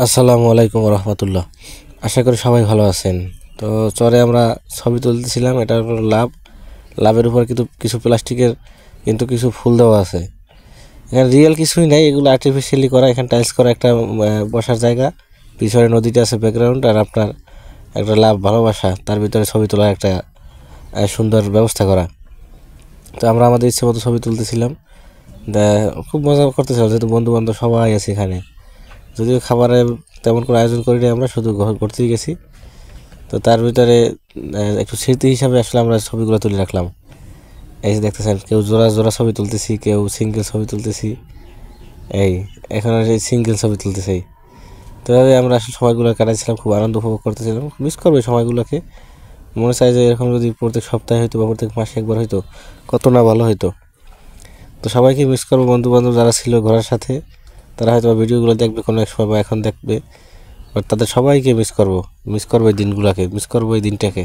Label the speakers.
Speaker 1: আসসালামু আলাইকুম রহমতুল্লাহ। আশা করি সবাই ভালো আছেন। তো চরে আমরা ছবি তুলতেছিলাম, এটা হলো লাভের উপর কিন্তু কিছু প্লাস্টিকের কিন্তু কিছু ফুল দেওয়া আছে। এখানে রিয়েল কিছুই নাই, এগুলো আর্টিফিশিয়ালি করা। এখানে টাইলস করা একটা বসার জায়গা, পিছনে নদীটা আছে ব্যাকগ্রাউন্ড, আর আপনার একটা লাভ ভালোবাসা তার ভিতরে ছবি তোলার একটা সুন্দর ব্যবস্থা করা। তো আমরা আমাদের ইচ্ছে মতো ছবি তুলতেছিলাম, খুব মজা করতেছিলাম, যেহেতু বন্ধু বান্ধব সবাই আছে এখানে। যদিও খাবারের তেমন কোনো আয়োজন করিনি, আমরা শুধু ঘুরতেই গেছি। তো তার ভিতরে একটু স্মৃতি হিসাবে আসলে আমরা ছবিগুলো তুলে রাখলাম। এই যে দেখতেছেন, কেউ জোড়া জোড়া ছবি তুলতেছি, কেউ সিঙ্গেল ছবি তুলতেছি। এই এখন আর এই সিঙ্গেল ছবি তুলতেছি। তো এভাবে আমরা আসলে সময়গুলো কাটাইছিলাম, খুব আনন্দ উপভোগ করতেছিলাম। মিস করবো এই সময়গুলোকে। মনে চাই যে এরকম যদি প্রত্যেক সপ্তাহে হইতো বা প্রত্যেক মাসে একবার হইতো, কত না ভালো হইতো। তো সবাইকে মিস করবো, বন্ধু বান্ধব যারা ছিল ঘোরার সাথে, তারা হয়তো ভিডিওগুলো দেখবে কোনো এক সময় বা এখন দেখবে। বাট তাদের সবাইকে মিস করবো এই দিনগুলোকে, মিস করবো এই দিনটাকে।